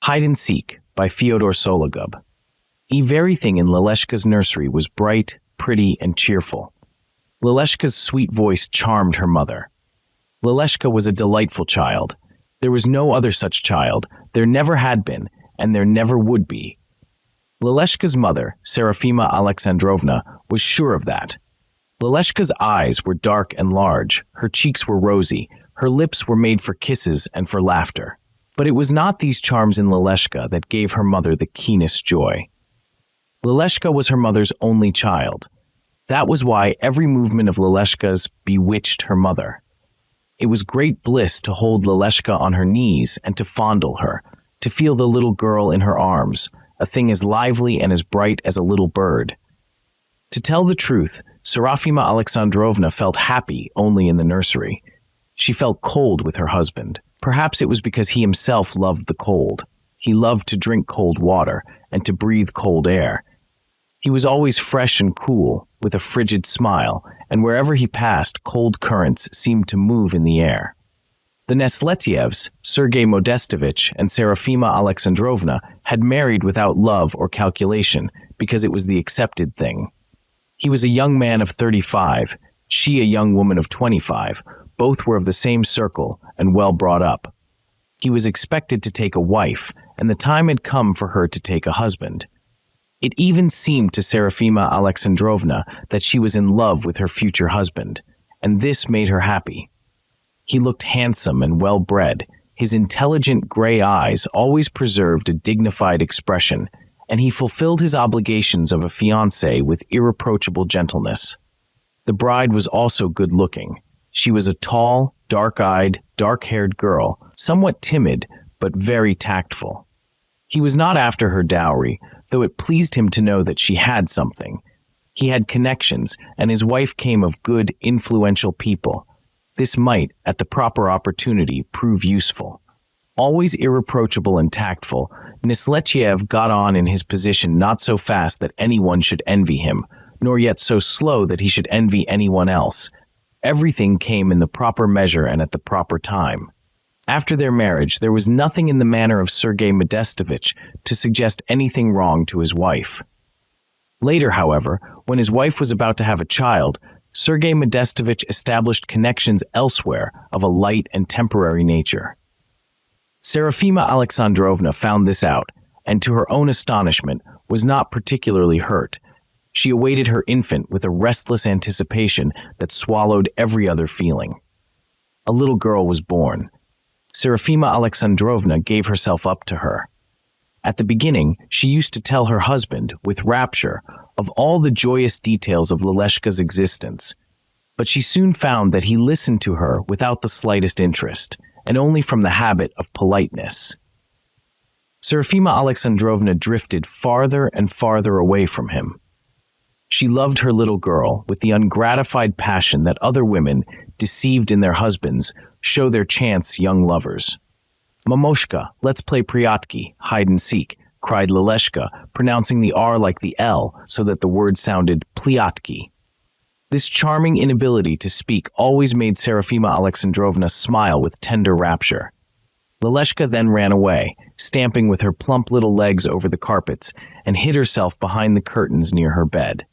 Hide and Seek by Fiodor Sologub. Everything in Leleshka's nursery was bright, pretty, and cheerful. Leleshka's sweet voice charmed her mother. Leleshka was a delightful child. There was no other such child, there never had been, and there never would be. Leleshka's mother, Serafima Alexandrovna, was sure of that. Leleshka's eyes were dark and large, her cheeks were rosy, her lips were made for kisses and for laughter. But it was not these charms in Leleshka that gave her mother the keenest joy. Leleshka was her mother's only child. That was why every movement of Leleshka's bewitched her mother. It was great bliss to hold Leleshka on her knees and to fondle her, to feel the little girl in her arms, a thing as lively and as bright as a little bird. To tell the truth, Serafima Alexandrovna felt happy only in the nursery. She felt cold with her husband. Perhaps it was because he himself loved the cold. He loved to drink cold water and to breathe cold air. He was always fresh and cool, with a frigid smile, and wherever he passed, cold currents seemed to move in the air. The Nesletievs, Sergei Modestovich and Serafima Alexandrovna, had married without love or calculation because it was the accepted thing. He was a young man of 35, she a young woman of 25. Both were of the same circle and well brought up. He was expected to take a wife, and the time had come for her to take a husband. It even seemed to Serafima Alexandrovna that she was in love with her future husband, and this made her happy. He looked handsome and well-bred. His intelligent gray eyes always preserved a dignified expression, and he fulfilled his obligations of a fiancé with irreproachable gentleness. The bride was also good-looking. She was a tall, dark-eyed, dark-haired girl, somewhat timid, but very tactful. He was not after her dowry, though it pleased him to know that she had something. He had connections, and his wife came of good, influential people. This might, at the proper opportunity, prove useful. Always irreproachable and tactful, Nesletiev got on in his position not so fast that anyone should envy him, nor yet so slow that he should envy anyone else. Everything came in the proper measure and at the proper time. After their marriage, there was nothing in the manner of Sergei Modestovich to suggest anything wrong to his wife. Later, however, when his wife was about to have a child, Sergei Modestovich established connections elsewhere of a light and temporary nature. Serafima Alexandrovna found this out, and to her own astonishment, was not particularly hurt. She awaited her infant with a restless anticipation that swallowed every other feeling. A little girl was born. Serafima Alexandrovna gave herself up to her. At the beginning, she used to tell her husband, with rapture, of all the joyous details of Leleshka's existence. But she soon found that he listened to her without the slightest interest, and only from the habit of politeness. Serafima Alexandrovna drifted farther and farther away from him. She loved her little girl with the ungratified passion that other women, deceived in their husbands, show their chance young lovers. "Mamoshka, let's play priatki, hide and seek," cried Leleshka, pronouncing the R like the L so that the word sounded pliatki. This charming inability to speak always made Serafima Alexandrovna smile with tender rapture. Leleshka then ran away, stamping with her plump little legs over the carpets, and hid herself behind the curtains near her bed.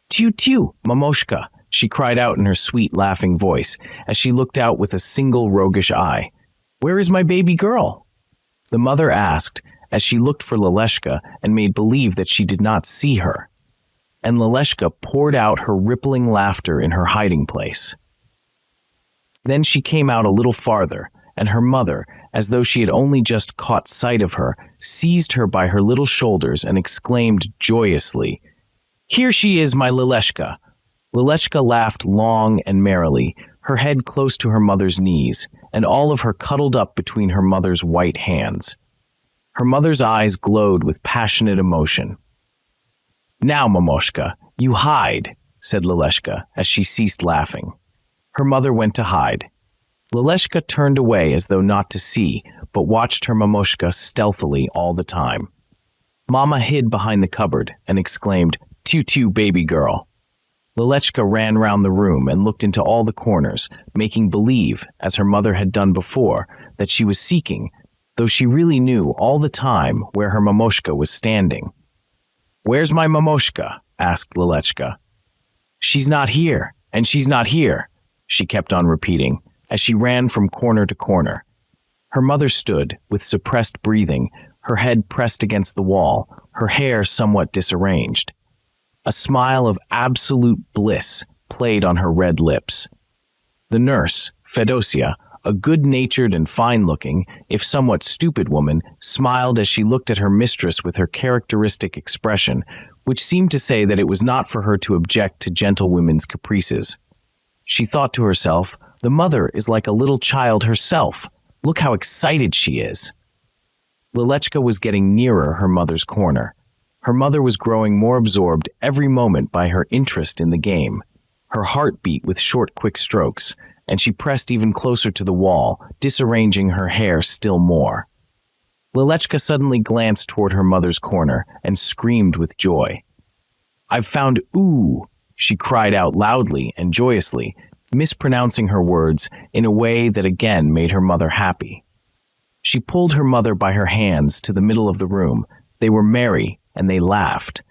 "Tiu-tiu, Mamoshka," she cried out in her sweet, laughing voice, as she looked out with a single roguish eye. "Where is my baby girl?" The mother asked, as she looked for Leleshka and made believe that she did not see her. And Leleshka poured out her rippling laughter in her hiding place. Then she came out a little farther, and her mother, as though she had only just caught sight of her, seized her by her little shoulders and exclaimed joyously, "Here she is, my Leleshka!" Leleshka laughed long and merrily, her head close to her mother's knees, and all of her cuddled up between her mother's white hands. Her mother's eyes glowed with passionate emotion. "Now, Mamoshka, you hide," said Leleshka, as she ceased laughing. Her mother went to hide. Leleshka turned away as though not to see, but watched her Mamoshka stealthily all the time. Mama hid behind the cupboard and exclaimed, "Tiu-tiu, baby girl." Leleshka ran round the room and looked into all the corners, making believe, as her mother had done before, that she was seeking, though she really knew all the time where her Mamoshka was standing. "Where's my Mamoshka?" asked Lelechka. "She's not here, and she's not here," she kept on repeating as she ran from corner to corner. Her mother stood, with suppressed breathing, her head pressed against the wall, her hair somewhat disarranged. A smile of absolute bliss played on her red lips. The nurse, Fedosia, a good-natured and fine-looking, if somewhat stupid woman, smiled as she looked at her mistress with her characteristic expression, which seemed to say that it was not for her to object to gentlewomen's caprices. She thought to herself, "The mother is like a little child herself. Look how excited she is." Lelechka was getting nearer her mother's corner. Her mother was growing more absorbed every moment by her interest in the game. Her heart beat with short, quick strokes, and she pressed even closer to the wall, disarranging her hair still more. Lelechka suddenly glanced toward her mother's corner and screamed with joy. "I've found ooh," she cried out loudly and joyously, mispronouncing her words in a way that again made her mother happy. She pulled her mother by her hands to the middle of the room. They were merry and they laughed.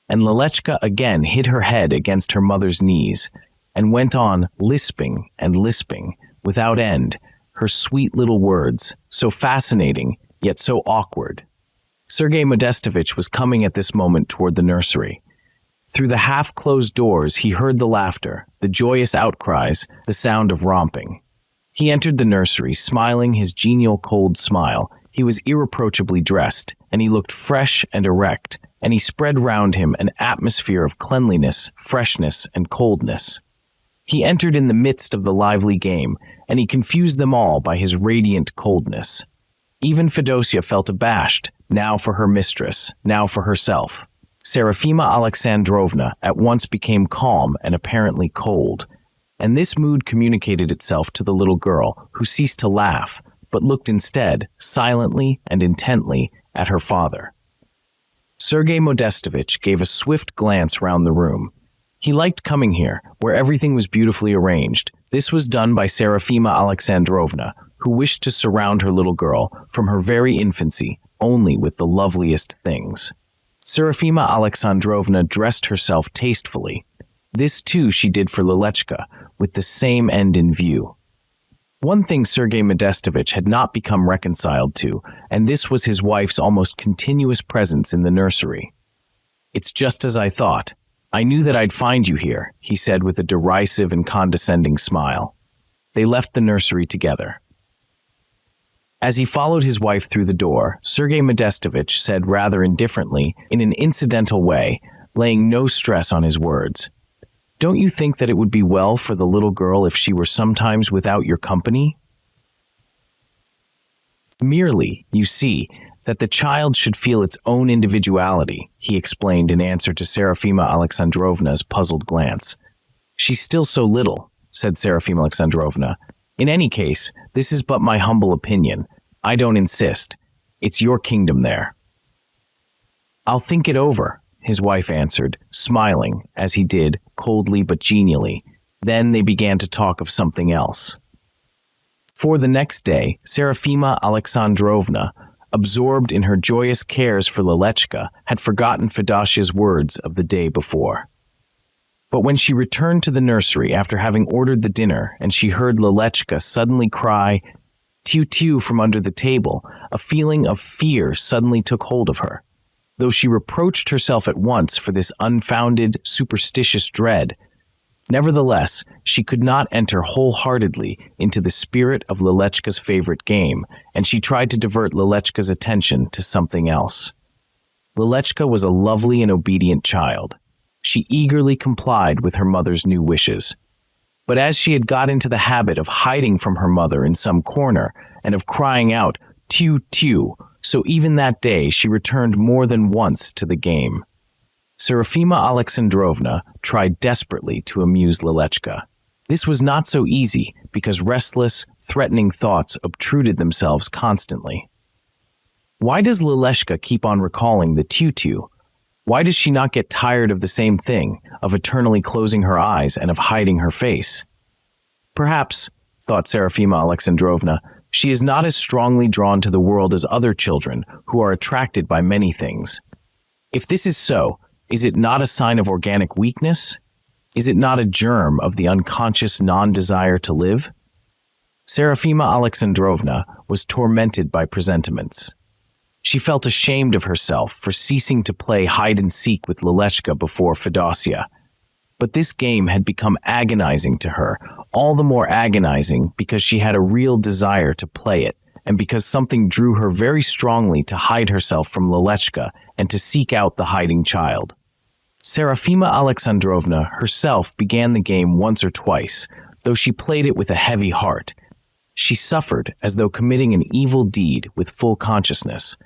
And Lelechka again hid her head against her mother's knees and went on lisping and lisping without end, her sweet little words, so fascinating yet so awkward. Sergei Modestovich was coming at this moment toward the nursery. Through the half-closed doors he heard the laughter, the joyous outcries, the sound of romping. He entered the nursery, smiling his genial cold smile. He was irreproachably dressed, and he looked fresh and erect, and he spread round him an atmosphere of cleanliness, freshness, and coldness. He entered in the midst of the lively game, and he confused them all by his radiant coldness. Even Fedosia felt abashed, now for her mistress, now for herself. Serafima Alexandrovna at once became calm and apparently cold, and this mood communicated itself to the little girl, who ceased to laugh, but looked instead, silently and intently, at her father. Sergei Modestovich gave a swift glance round the room. He liked coming here, where everything was beautifully arranged. This was done by Serafima Alexandrovna, who wished to surround her little girl, from her very infancy, only with the loveliest things. Serafima Alexandrovna dressed herself tastefully. This too she did for Lelechka, with the same end in view. One thing Sergei Modestovich had not become reconciled to, and this was his wife's almost continuous presence in the nursery. "It's just as I thought. I knew that I'd find you here," he said with a derisive and condescending smile. They left the nursery together. As he followed his wife through the door, Sergei Modestovich said rather indifferently, in an incidental way, laying no stress on his words, "Don't you think that it would be well for the little girl if she were sometimes without your company? Merely, you see, that the child should feel its own individuality," he explained in answer to Serafima Alexandrovna's puzzled glance. "She's still so little," said Serafima Alexandrovna. "In any case, this is but my humble opinion. I don't insist. It's your kingdom there." "I'll think it over," his wife answered, smiling, as he did, coldly but genially. Then they began to talk of something else. For the next day, Serafima Alexandrovna, absorbed in her joyous cares for Lelechka, had forgotten Fedosia's words of the day before. But when she returned to the nursery after having ordered the dinner and she heard Lelechka suddenly cry, "Tew-tew," from under the table, a feeling of fear suddenly took hold of her. Though she reproached herself at once for this unfounded, superstitious dread, nevertheless, she could not enter wholeheartedly into the spirit of Lelechka's favorite game, and she tried to divert Lelechka's attention to something else. Lelechka was a lovely and obedient child. She eagerly complied with her mother's new wishes. But as she had got into the habit of hiding from her mother in some corner and of crying out, "Tew-tew," so even that day she returned more than once to the game. Serafima Alexandrovna tried desperately to amuse Lelechka. This was not so easy because restless, threatening thoughts obtruded themselves constantly. Why does Lelechka keep on recalling the tew-tew? Why does she not get tired of the same thing, of eternally closing her eyes and of hiding her face? Perhaps, thought Serafima Alexandrovna, She is not as strongly drawn to the world as other children who are attracted by many things. If this is so, is it not a sign of organic weakness? Is it not a germ of the unconscious non-desire to live? Serafima Alexandrovna was tormented by presentiments. She felt ashamed of herself for ceasing to play hide-and-seek with Leleshka before Fedosia. But this game had become agonizing to her, all the more agonizing because she had a real desire to play it, and because something drew her very strongly to hide herself from Leleshka and to seek out the hiding child. Serafima Alexandrovna herself began the game once or twice, though she played it with a heavy heart. She suffered as though committing an evil deed with full consciousness.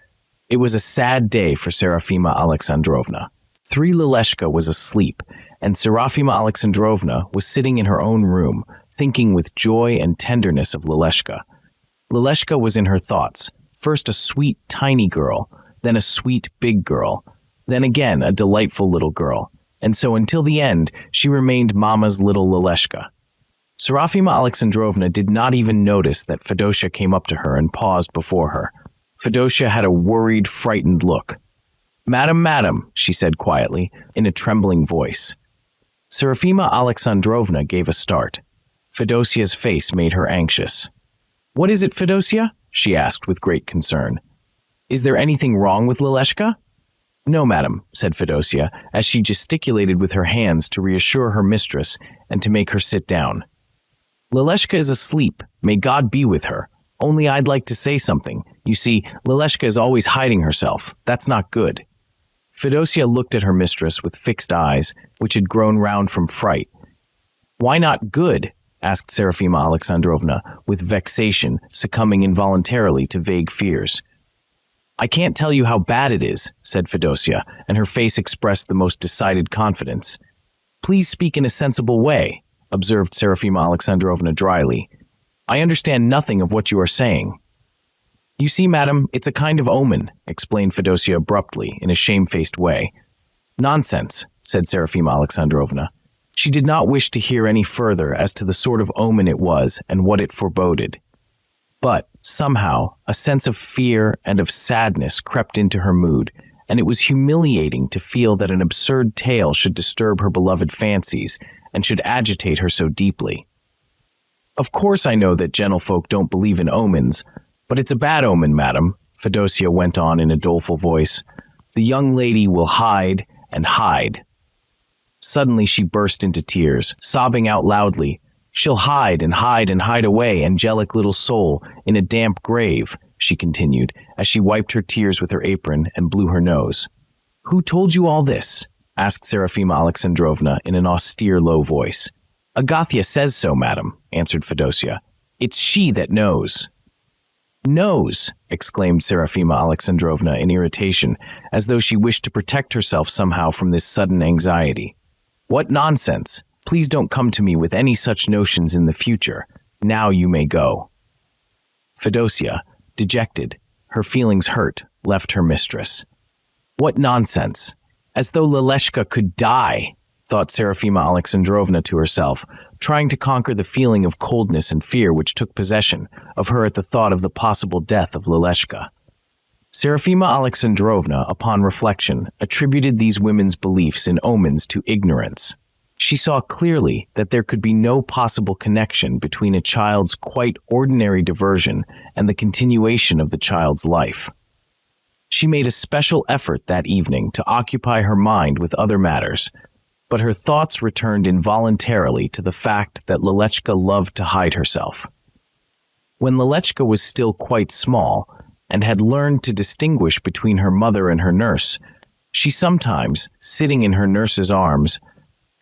It was a sad day for Serafima Alexandrovna. Leleshka was asleep, and Serafima Alexandrovna was sitting in her own room, thinking with joy and tenderness of Leleshka. Leleshka was in her thoughts, first a sweet, tiny girl, then a sweet, big girl, then again a delightful little girl, and so until the end she remained Mama's little Leleshka. Serafima Alexandrovna did not even notice that Fedosia came up to her and paused before her. Fedosia had a worried, frightened look. Madam, she said quietly, in a trembling voice. Serafima Alexandrovna gave a start. Fedosia's face made her anxious. What is it, Fedosia? She asked with great concern. Is there anything wrong with Leleshka? No, madam, said Fedosia, as she gesticulated with her hands to reassure her mistress and to make her sit down. Leleshka is asleep. May God be with her. Only I'd like to say something. You see, Leleshka is always hiding herself. That's not good. Fedosia looked at her mistress with fixed eyes, which had grown round from fright. Why not good? Asked Serafima Alexandrovna, with vexation, succumbing involuntarily to vague fears. I can't tell you how bad it is, said Fedosia, and her face expressed the most decided confidence. Please speak in a sensible way, observed Serafima Alexandrovna dryly. I understand nothing of what you are saying. You see, madam, it's a kind of omen, explained Fedosia abruptly, in a shamefaced way. Nonsense, said Serafima Alexandrovna. She did not wish to hear any further as to the sort of omen it was and what it foreboded. But, somehow, a sense of fear and of sadness crept into her mood, and it was humiliating to feel that an absurd tale should disturb her beloved fancies and should agitate her so deeply. Of course I know that gentlefolk don't believe in omens, but it's a bad omen, madam, Fedosia went on in a doleful voice. The young lady will hide and hide. Suddenly she burst into tears, sobbing out loudly. She'll hide and hide and hide away, angelic little soul, in a damp grave, she continued, as she wiped her tears with her apron and blew her nose. Who told you all this? Asked Serafima Alexandrovna in an austere low voice. Agathia says so, madam, answered Fedosia. It's she that knows. Knows, exclaimed Serafima Alexandrovna in irritation, as though she wished to protect herself somehow from this sudden anxiety. What nonsense! Please don't come to me with any such notions in the future. Now you may go. Fedosia, dejected, her feelings hurt, left her mistress. What nonsense! As though Leleshka could die, thought Serafima Alexandrovna to herself, trying to conquer the feeling of coldness and fear which took possession of her at the thought of the possible death of Leleshka. Serafima Alexandrovna, upon reflection, attributed these women's beliefs in omens to ignorance. She saw clearly that there could be no possible connection between a child's quite ordinary diversion and the continuation of the child's life. She made a special effort that evening to occupy her mind with other matters, but her thoughts returned involuntarily to the fact that Leleshka loved to hide herself. When Leleshka was still quite small and had learned to distinguish between her mother and her nurse, she sometimes, sitting in her nurse's arms,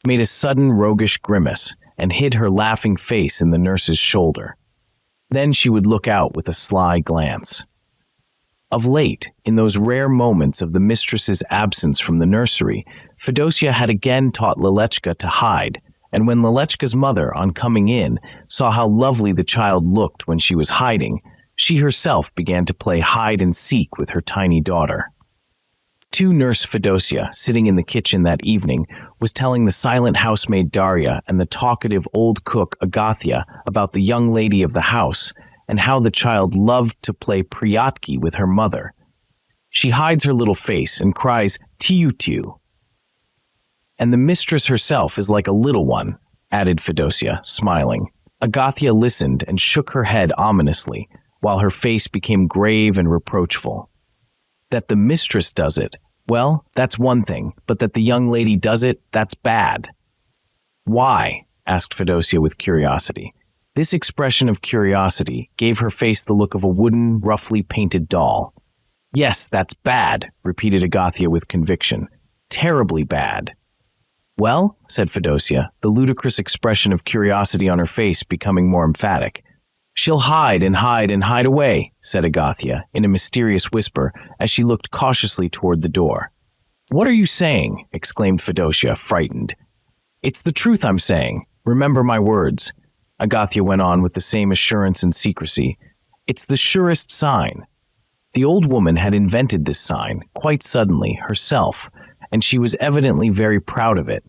made a sudden roguish grimace and hid her laughing face in the nurse's shoulder. Then she would look out with a sly glance. Of late, in those rare moments of the mistress's absence from the nursery, Fedosia had again taught Leleshka to hide, and when Leleshka's mother, on coming in, saw how lovely the child looked when she was hiding, she herself began to play hide-and-seek with her tiny daughter. Nurse Fedosia, sitting in the kitchen that evening, was telling the silent housemaid Daria and the talkative old cook Agathia about the young lady of the house, and how the child loved to play priatki with her mother. She hides her little face and cries, "Tiu-tiu." "And the mistress herself is like a little one," added Fedosia, smiling. Agathia listened and shook her head ominously, while her face became grave and reproachful. "That the mistress does it, well, that's one thing, but that the young lady does it, that's bad." "Why?" asked Fedosia with curiosity. This expression of curiosity gave her face the look of a wooden, roughly painted doll. "Yes, that's bad," repeated Agathia with conviction. "Terribly bad." "Well," said Fedosia, the ludicrous expression of curiosity on her face becoming more emphatic. "She'll hide and hide and hide away," said Agathia, in a mysterious whisper, as she looked cautiously toward the door. "What are you saying?" exclaimed Fedosia, frightened. "It's the truth I'm saying. Remember my words." Agathia went on with the same assurance and secrecy. "It's the surest sign." The old woman had invented this sign, quite suddenly, herself, and she was evidently very proud of it.